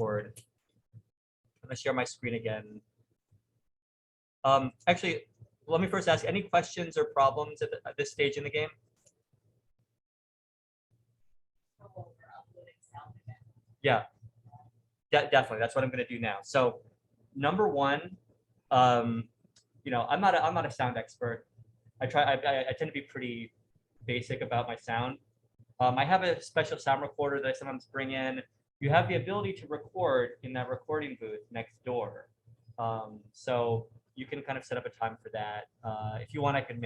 record. I'm gonna share my screen again. Actually, let me first ask, any questions or problems at this stage in the game? Yeah, definitely. That's what I'm going to do now. So, number one, you know, I'm not a sound expert. I tend to be pretty basic about my sound. I have a special sound recorder that I sometimes bring in. You have the ability to record in that recording booth next door. So you can kind of set up a time for that. If you want, I could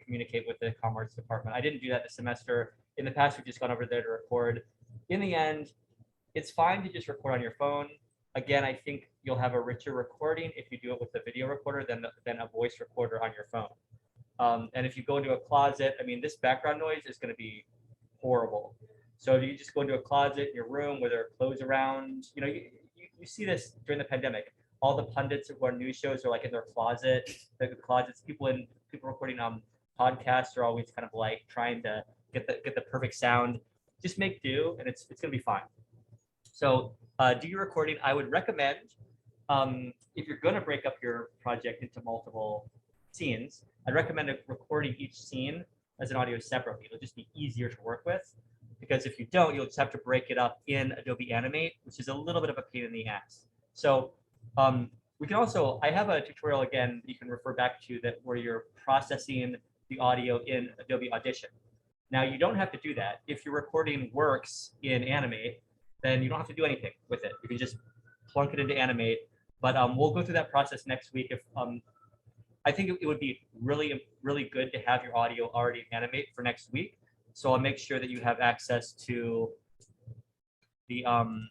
communicate with the Commerce Department. I didn't do that this semester. In the past, we've just gone over there to record. In the end, it's fine to just record on your phone. Again, I think you'll have a richer recording if you do it with a video recorder than a voice recorder on your phone. And if you go into a closet, I mean, this background noise is going to be horrible. So if you just go into a closet in your room where there are clothes around, you know, you see this during the pandemic. All the pundits who are on news shows are like in their closet, the closets. People recording podcasts are always kind of like trying to get the perfect sound. Just make do, and it's gonna be fine. So do your recording. I would recommend if you're gonna break up your project into multiple scenes, I'd recommend recording each scene as an audio separately. It'll just be easier to work with, because if you don't, you'll just have to break it up in Adobe Animate, which is a little bit of a pain in the ass. So we can also, I have a tutorial again you can refer back to that where you're processing the audio in Adobe Audition. Now you don't have to do that. If your recording works in Animate, then you don't have to do anything with it. You can just plunk it into Animate. But we'll go through that process next week. If I think it would be really, really good to have your audio already in Animate for next week. So I'll make sure that you have access to the let's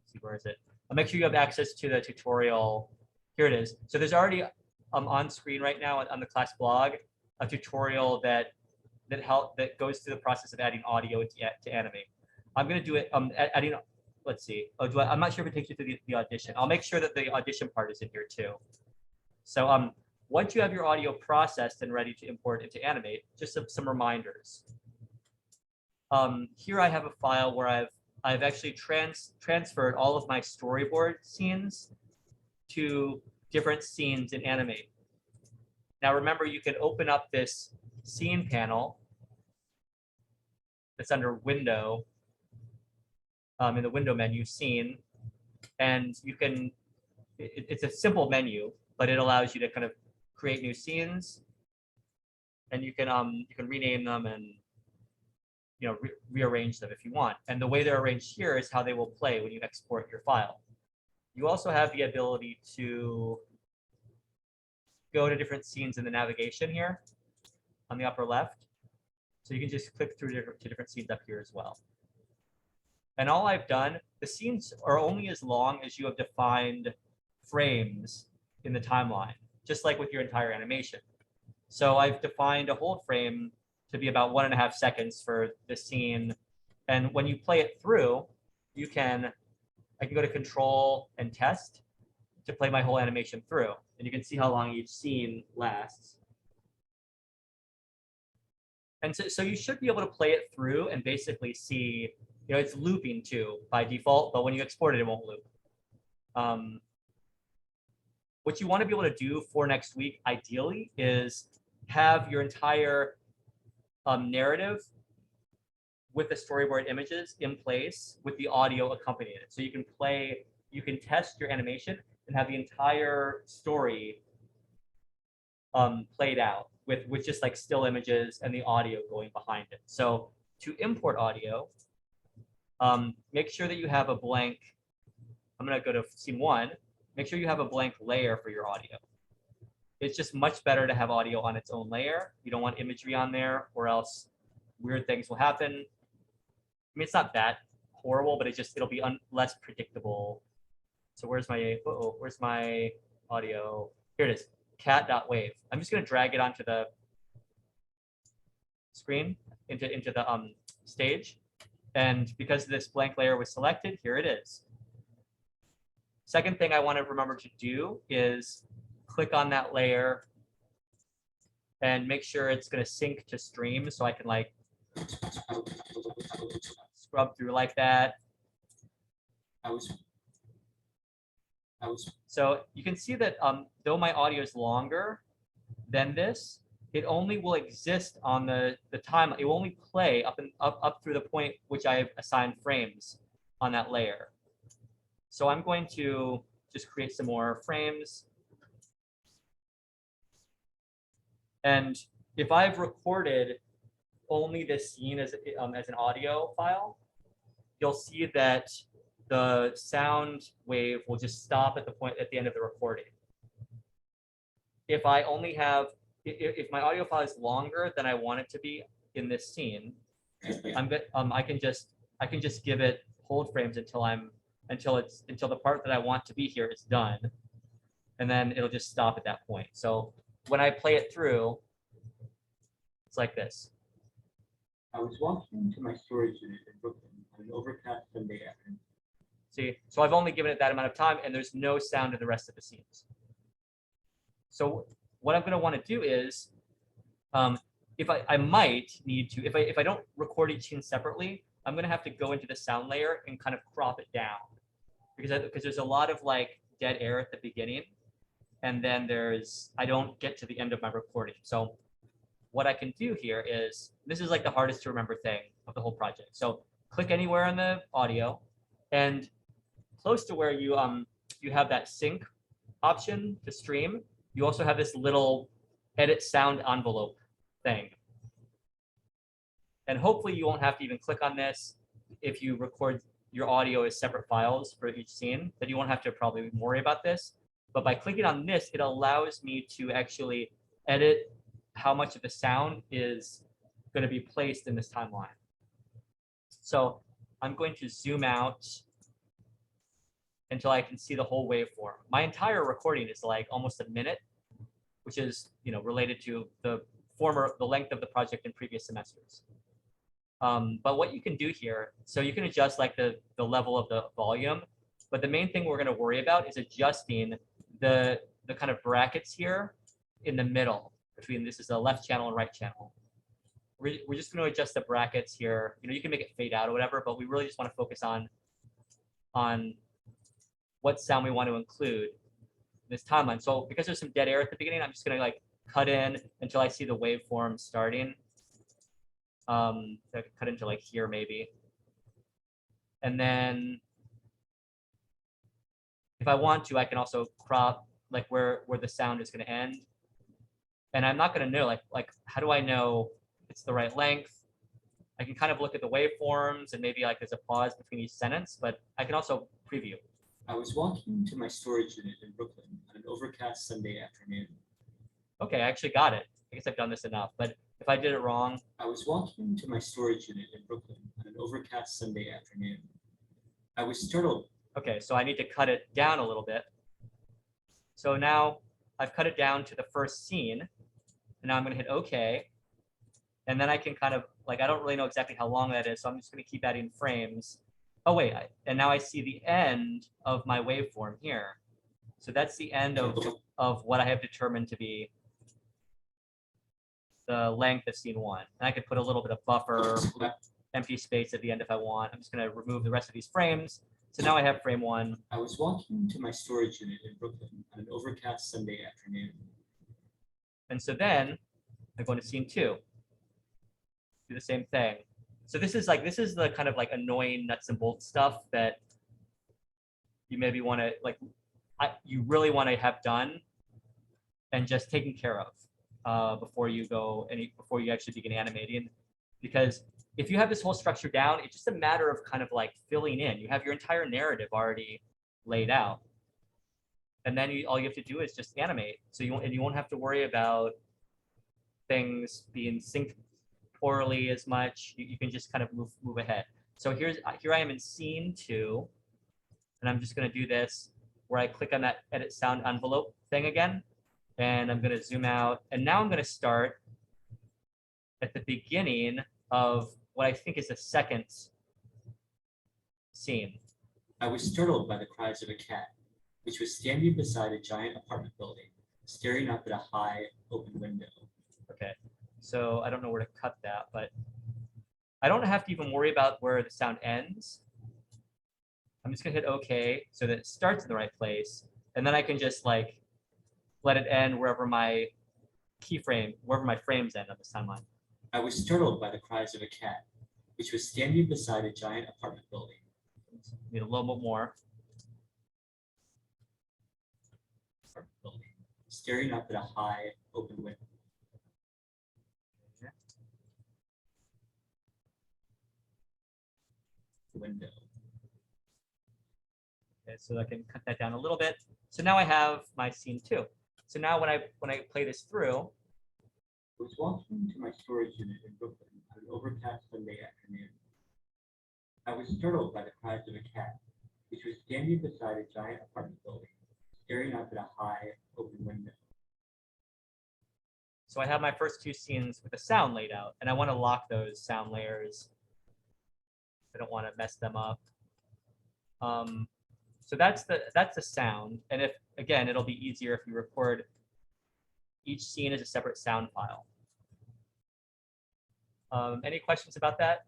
see, where is it? I'll make sure you have access to the tutorial. Here it is. So there's already on screen right now on the class blog a tutorial that goes through the process of adding audio to Animate. I'm going to do it adding. Let's see. Oh, I'm not sure if it takes you to the audition. I'll make sure that the audition part is in here too. So once you have your audio processed and ready to import into Animate, just some reminders. Here I have a file where I've actually transferred all of my storyboard scenes to different scenes in Animate. Now remember, you can open up this scene panel that's under Window, in the Window menu, Scene, and you can, it's a simple menu, but it allows you to kind of create new scenes, and you can rename them and rearrange them if you want. And the way they're arranged here is how they will play when you export your file. You also have the ability to go to different scenes in the navigation here on the upper left. So you can just click through to different scenes up here as well. And all I've done, the scenes are only as long as you have defined frames in the timeline, just like with your entire animation. So I've defined a hold frame to be about 1.5 seconds for the scene. And when you play it through, I can go to Control and Test to play my whole animation through. And you can see how long each scene lasts. And so you should be able to play it through and basically see, it's looping too by default, but when you export it, it won't loop. What you want to be able to do for next week, ideally, is have your entire narrative with the storyboard images in place with the audio accompanying it. So you can test your animation and have the entire story played out with just like still images and the audio going behind it. So to import audio, make sure that you have a blank, I'm going to go to scene 1, make sure you have a blank layer for your audio. It's just much better to have audio on its own layer. You don't want imagery on there, or else weird things will happen. I mean, it's not that horrible, but it'll be less predictable. So where's my audio? Here it is, cat.wave. I'm just going to drag it onto the screen, into the stage. And because this blank layer was selected, here it is. Second thing I want to remember to do is click on that layer and make sure it's going to sync to stream, so I can like scrub through like that. I was. So you can see that though my audio is longer than this, it only will exist on the time. It will only play up through the point which I have assigned frames on that layer. So I'm going to just create some more frames. And if I've recorded only this scene as an audio file, you'll see that the sound wave will just stop at the point at the end of the recording. If I only have, if my audio file is longer than I want it to be in this scene, I can just give it hold frames until the part that I want to be here is done, and then it'll just stop at that point. So when I play it through, it's like this. I was walking to my storage unit in Brooklyn on an overcast Sunday afternoon. See, so I've only given it that amount of time, and there's no sound in the rest of the scenes. So what I'm going to want to do is, if I might need to, if I don't record each scene separately, I'm going to have to go into the sound layer and kind of crop it down, because there's a lot of like dead air at the beginning, and then I don't get to the end of my recording. So what I can do here is, this is like the hardest to remember thing of the whole project. So click anywhere on the audio, and close to where you have that sync option to stream, you also have this little edit sound envelope thing. And hopefully you won't have to even click on this if you record your audio as separate files for each scene, then you won't have to probably worry about this. But by clicking on this, it allows me to actually edit how much of the sound is going to be placed in this timeline. So I'm going to zoom out until I can see the whole waveform. My entire recording is like almost a minute, which is related to the length of the project in previous semesters. But what you can do here, so you can adjust like the level of the volume, but the main thing we're going to worry about is adjusting the kind of brackets here in the middle between, this is the left channel and right channel. We're just going to adjust the brackets here. You can make it fade out or whatever, but we really just want to focus on what sound we want to include in this timeline. So because there's some dead air at the beginning, I'm just going to like cut in until I see the waveform starting. So I could cut into like here maybe. And then if I want to, I can also crop like where the sound is going to end. And I'm not going to know like how do I know it's the right length? I can kind of look at the waveforms and maybe like there's a pause between each sentence, but I can also preview. I was walking to my storage unit in Brooklyn on an overcast Sunday afternoon. Okay, I actually got it. I guess I've done this enough, but if I did it wrong. I was walking to my storage unit in Brooklyn on an overcast Sunday afternoon. I was startled. Okay, so I need to cut it down a little bit. So now I've cut it down to the first scene, and now I'm going to hit OK. And then I can kind of, like, I don't really know exactly how long that is, so I'm just going to keep adding frames. Oh, wait, and now I see the end of my waveform here. So that's the end of what I have determined to be the length of scene one. And I could put a little bit of buffer, empty space at the end if I want. I'm just going to remove the rest of these frames. So now I have frame one. I was walking to my storage unit in Brooklyn on an overcast Sunday afternoon. And so then I go into scene two. Do the same thing. So this is the kind of like annoying nuts and bolts stuff that you maybe want to you really want to have done and just taken care of before you actually begin animating. Because if you have this whole structure down, it's just a matter of kind of like filling in. You have your entire narrative already laid out, and then all you have to do is just animate. So you won't have to worry about things being synced poorly as much. You can just kind of move ahead. So here I am in scene two, and I'm just going to do this where I click on that edit sound envelope thing again, and I'm going to zoom out, and now I'm going to start at the beginning of what I think is the second scene. I was startled by the cries of a cat, which was standing beside a giant apartment building, staring up at a high open window. Okay, so I don't know where to cut that, but I don't have to even worry about where the sound ends. I'm just gonna hit OK so that it starts in the right place. And then I can just like let it end wherever my keyframe, wherever my frames end on this timeline. I was startled by the cries of a cat, which was standing beside a giant apartment building. Need a little bit more. Staring up at a high open window. Okay, so I can cut that down a little bit. So now I have my scene 2. So now when I play this through, I was walking to my storage unit in Brooklyn on an overcast Sunday afternoon. I was startled by the cries of a cat, which was standing beside a giant apartment building, staring up at a high open window. so I have my first 2 scenes with the sound laid out, and I want to lock those sound layers. I don't want to mess them up. So that's the sound, and if again, it'll be easier if you record each scene as a separate sound file. Any questions about that?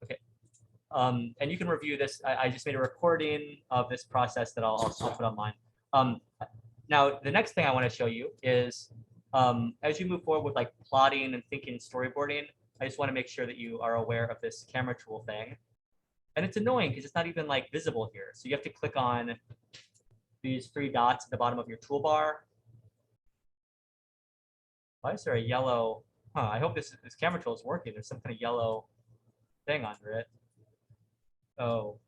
Okay. And you can review this. I just made a recording of this process that I'll put online. Now, the next thing I want to show you is as you move forward with like plotting and thinking storyboarding, I just want to make sure that you are aware of this camera tool thing. And it's annoying because it's not even like visible here. So you have to click on these 3 dots at the bottom of your toolbar. Why is there a yellow? I hope this camera tool is working. There's some kind of yellow thing under it. Oh.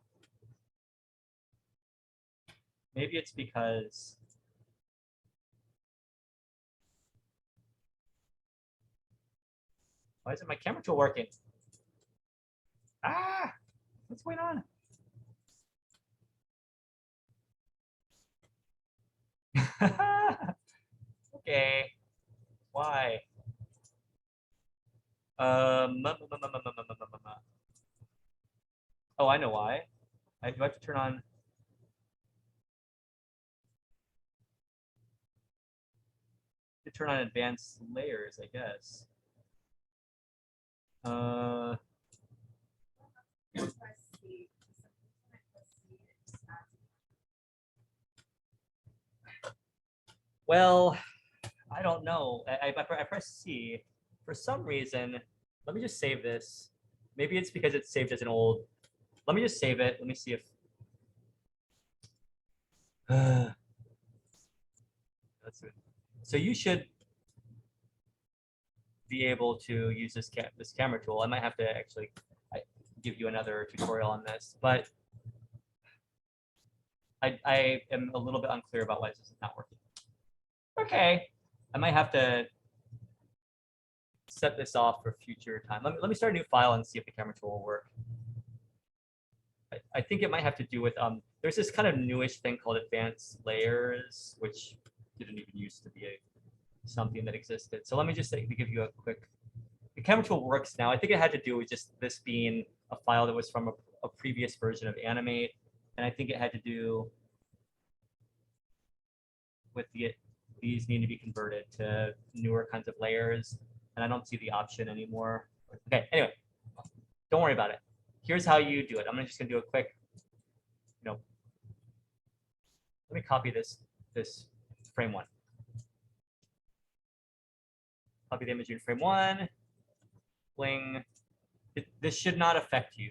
Maybe it's because why isn't my camera tool working? Ah, what's going on? Okay, why? Oh, I know why. I do have to turn on. To turn on advanced layers, I guess. Well, I don't know. I press C. For some reason, let me just save this. Maybe it's because it's saved as an old. Let me just save it. Let me see if. That's it. So you should be able to use this camera tool. I might have to actually give you another tutorial on this, but I am a little bit unclear about why this is not working. Okay, I might have to set this off for future time. Let me start a new file and see if the camera tool will work. I think it might have to do with, there's this kind of newish thing called advanced layers, which didn't even used to be something that existed. So let me just give you a quick, the camera tool works now. I think it had to do with just this being a file that was from a previous version of Animate. And I think it had to do with these need to be converted to newer kinds of layers. And I don't see the option anymore. Okay, anyway, don't worry about it. Here's how you do it. I'm just gonna do a quick, let me copy this frame 1. Copy the image in frame 1. Bling. This should not affect you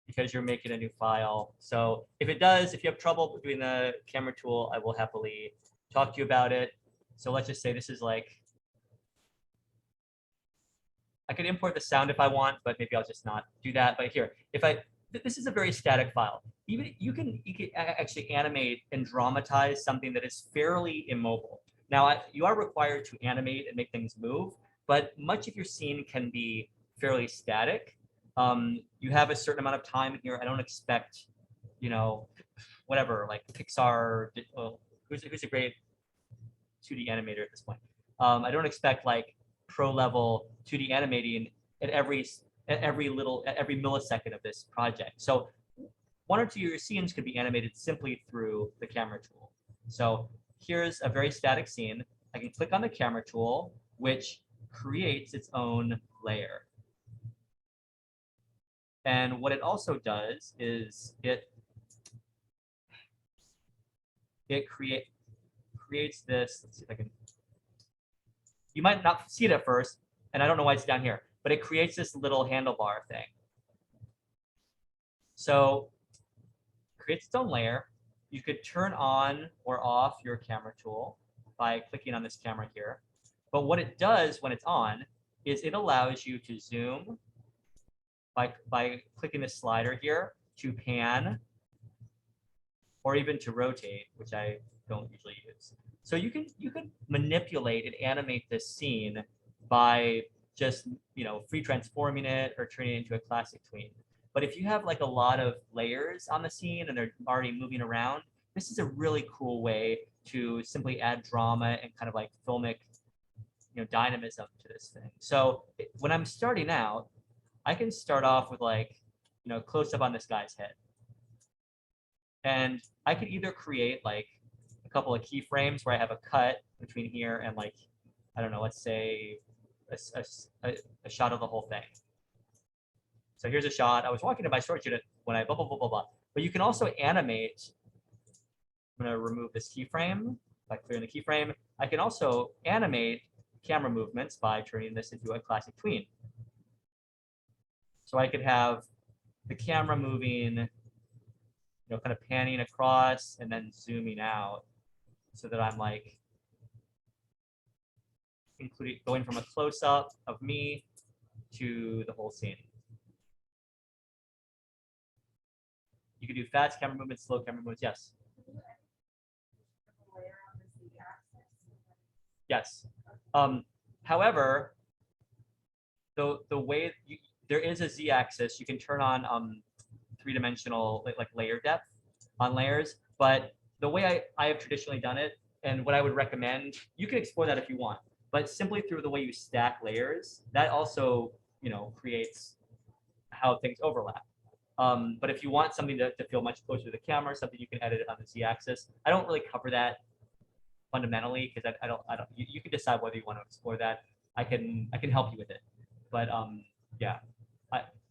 because you're making a new file. So if it does, if you have trouble doing the camera tool, I will happily talk to you about it. So let's just say this is like, I could import the sound if I want, but maybe I'll just not do that. But here, this is a very static file. Even you can actually animate and dramatize something that is fairly immobile. Now, you are required to animate and make things move, but much of your scene can be fairly static. You have a certain amount of time here. I don't expect, whatever, like Pixar, who's a great 2D animator at this point. I don't expect like pro level 2D animating at every millisecond of this project. So 1 or 2 of your scenes could be animated simply through the camera tool. So here's a very static scene. I can click on the camera tool, which creates its own layer. And what it also does is it creates this, let's see if I can, you might not see it at first, and I don't know why it's down here, but it creates this little handlebar thing. So creates its own layer. You could turn on or off your camera tool by clicking on this camera here. But what it does when it's on is it allows you to zoom by clicking the slider here, to pan, or even to rotate, which I don't usually use. So you can manipulate and animate this scene by just free transforming it or turning it into a classic tween. But if you have like a lot of layers on the scene and they're already moving around, this is a really cool way to simply add drama and kind of like filmic dynamism to this thing. So when I'm starting out, I can start off with like close up on this guy's head. And I could either create like a couple of keyframes where I have a cut between here and like, I don't know, let's say a shot of the whole thing. So here's a shot. I was walking to my storage unit when I blah, blah, blah, blah, blah. But you can also animate. I'm going to remove this keyframe by clearing the keyframe. I can also animate camera movements by turning this into a classic tween. So I could have the camera moving, kind of panning across and then zooming out so that I'm like going from a close up of me to the whole scene. You can do fast camera movements, slow camera movements. Yes. Yes. However, the way there is a z-axis, you can turn on three-dimensional like layer depth on layers, but the way I have traditionally done it, and what I would recommend, you can explore that if you want, but simply through the way you stack layers, that also creates how things overlap. But if you want something to feel much closer to the camera, something you can edit it on the z-axis. I don't really cover that fundamentally because I don't. You can decide whether you want to explore that. I can help you with it, but yeah,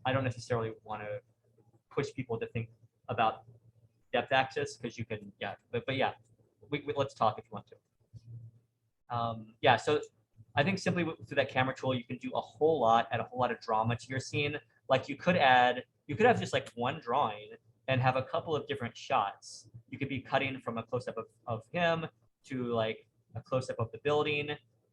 I don't necessarily want to push people to think about depth axis because you can, yeah, but yeah, let's talk if you want to. Yeah, so I think simply through that camera tool, you can do a whole lot, add a whole lot of drama to your scene. Like you could have just like one drawing and have a couple of different shots. You could be cutting from a close-up of him to like a close-up of the building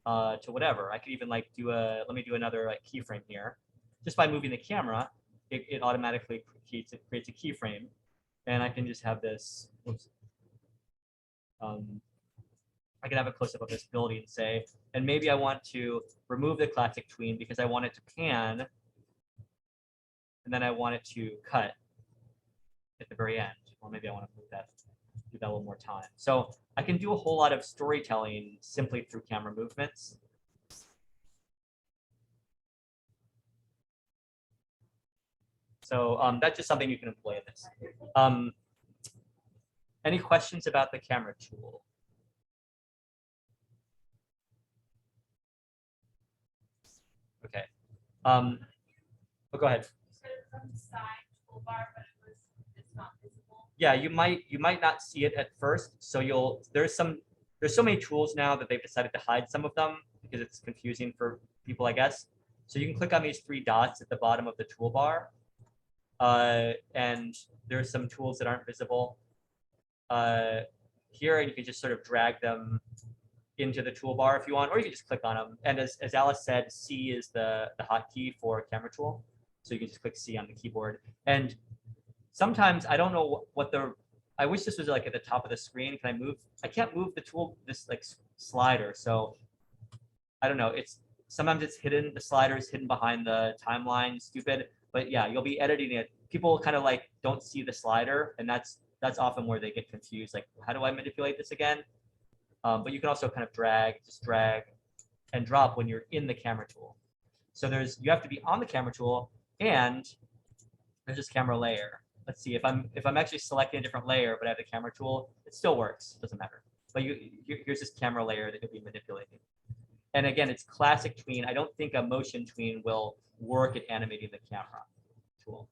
to whatever. I could even like let me do another like keyframe here. Just by moving the camera, it automatically creates a keyframe. And I can just have this, oops. I can have a close-up of this building, say, and maybe I want to remove the classic tween because I want it to pan, and then I want it to cut at the very end. Or maybe I want to do that a little more time. So I can do a whole lot of storytelling simply through camera movements. So that's just something you can employ in this. Any questions about the camera tool? Okay. Oh, go ahead. Yeah, you might not see it at first. So there's so many tools now that they've decided to hide some of them because it's confusing for people, I guess. So you can click on these three dots at the bottom of the toolbar. And there's some tools that aren't visible here, and you can just sort of drag them into the toolbar if you want, or you can just click on them. And as Alice said, C is the hotkey for camera tool. So you can just click C on the keyboard. And sometimes I don't know I wish this was like at the top of the screen. Can I move? I can't move the tool, this like slider. So I don't know. Sometimes it's hidden. The slider is hidden behind the timeline. Stupid. But yeah, you'll be editing it. People kind of like don't see the slider, and that's often where they get confused. Like, how do I manipulate this again? But you can also kind of drag and drop when you're in the camera tool. So you have to be on the camera tool, and there's this camera layer. Let's see if I'm actually selecting a different layer, but I have the camera tool, it still works. Doesn't matter. But here's this camera layer that you'll be manipulating. And again, it's classic tween. I don't think a motion tween will work at animating the camera tool.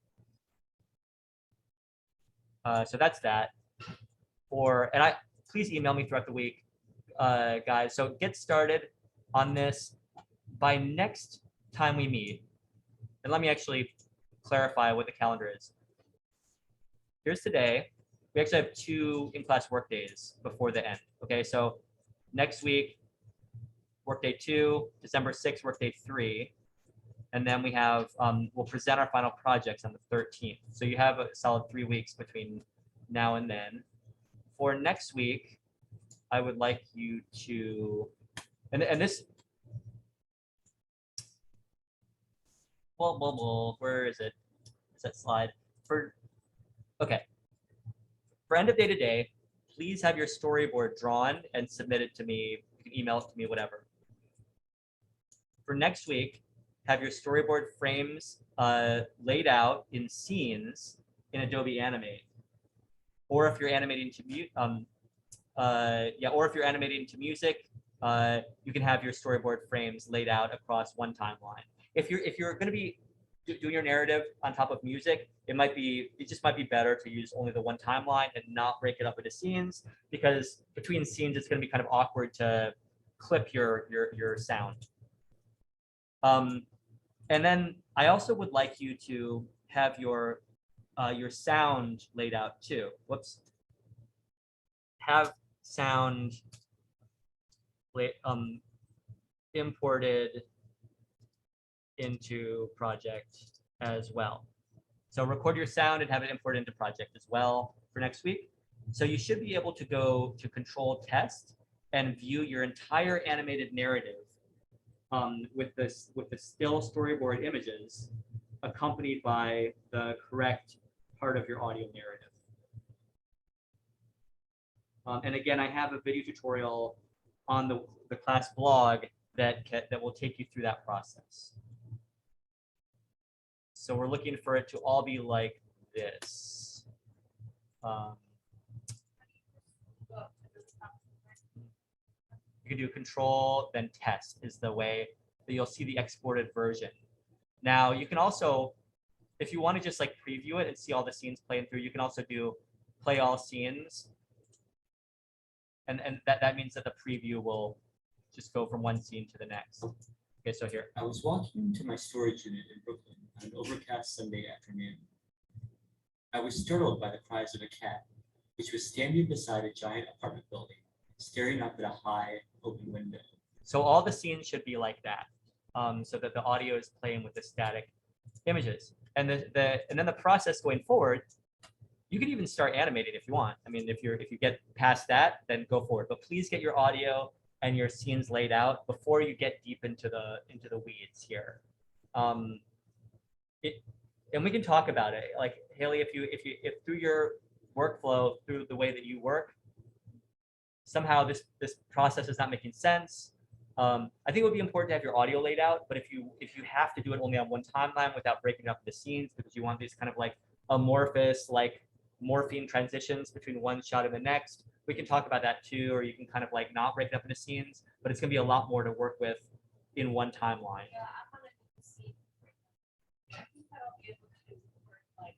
So that's that. Please email me throughout the week, guys. So get started on this by next time we meet. And let me actually clarify what the calendar is. Here's today. We actually have 2 in-class work days before the end. Okay, so next week, workday 2, December 6th, workday 3. And then we have, we'll present our final projects on the 13th. So you have a solid 3 weeks between now and then. For next week, I would like you to, and this, well, where is it? Is that slide? Okay. For end of day today, please have your storyboard drawn and submitted to me. You can email it to me, whatever. For next week, have your storyboard frames laid out in scenes in Adobe Animate. Or if you're animating to or if you're animating to music, you can have your storyboard frames laid out across one timeline. If you're going to be doing your narrative on top of music, it just might be better to use only the one timeline and not break it up into scenes, because between scenes it's going to be kind of awkward to clip your sound. And then I also would like you to have your sound laid out too. Whoops. Have sound imported into project as well. So record your sound and have it imported into project as well for next week. So you should be able to go to control test and view your entire animated narrative with the still storyboard images accompanied by the correct part of your audio narrative. And again, I have a video tutorial on the class blog that will take you through that process. So we're looking for it to all be like this. You can do control, then test is the way that you'll see the exported version. Now you can also, if you want to just like preview it and see all the scenes playing through, you can also do play all scenes. And that means that the preview will just go from one scene to the next. Okay, so here. I was walking to my storage unit in Brooklyn on an overcast Sunday afternoon. I was startled by the cries of a cat, which was standing beside a giant apartment building, staring up at a high open window. So all the scenes should be like that, so that the audio is playing with the static images. And then the process going forward, you can even start animating if you want. I mean, if you get past that, then go forward. But please get your audio and your scenes laid out before you get deep into the weeds here. And we can talk about it. Like Haley, if through your workflow, through the way that you work, somehow this process is not making sense, I think it would be important to have your audio laid out. But if you have to do it only on one timeline without breaking up the scenes, because you want these kind of like amorphous, like morphine transitions between one shot and the next, we can talk about that too. Or you can kind of like not break it up into scenes, but it's gonna be a lot more to work with in one timeline. Yeah, I want to see. I think I'll be able to work like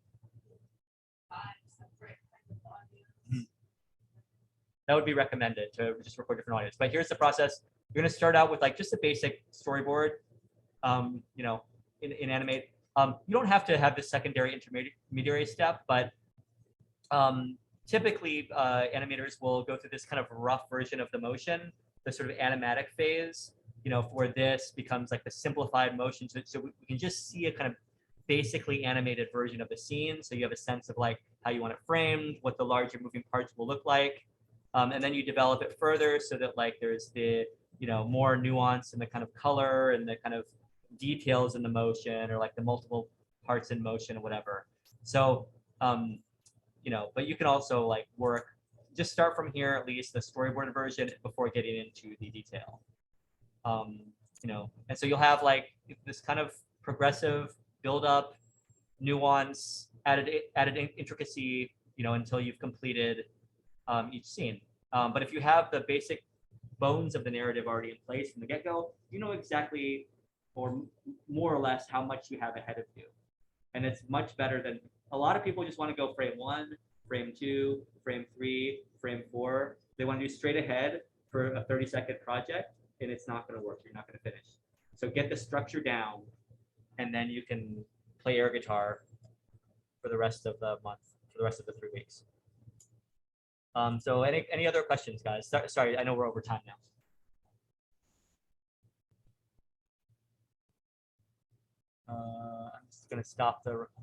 5 separate kinds of audio. That would be recommended, to just record different audios. But here's the process. You're going to start out with like just a basic storyboard, in Animate. You don't have to have the secondary intermediary step, but typically animators will go through this kind of rough version of the motion, the sort of animatic phase, where this becomes like the simplified motion. So we can just see a kind of basically animated version of the scene. So you have a sense of like how you want it framed, what the larger moving parts will look like. And then you develop it further so that like there's the, more nuance in the kind of color and the kind of details in the motion, or like the multiple parts in motion or whatever. So, but you can also like just start from here, at least the storyboard version, before getting into the detail. And so you'll have like this kind of progressive build up, nuance, added intricacy, until you've completed each scene. But if you have the basic bones of the narrative already in place from the get-go, you know exactly, or more or less, how much you have ahead of you. And it's much better than, a lot of people just want to go frame 1, frame 2, frame 3, frame 4. They want to do straight ahead for a 30-second project, and it's not going to work. You're not going to finish. So get the structure down, and then you can play air guitar for the rest of the month, for the rest of the 3 weeks. So any other questions, guys? Sorry, I know we're over time now. I'm just going to stop the recording.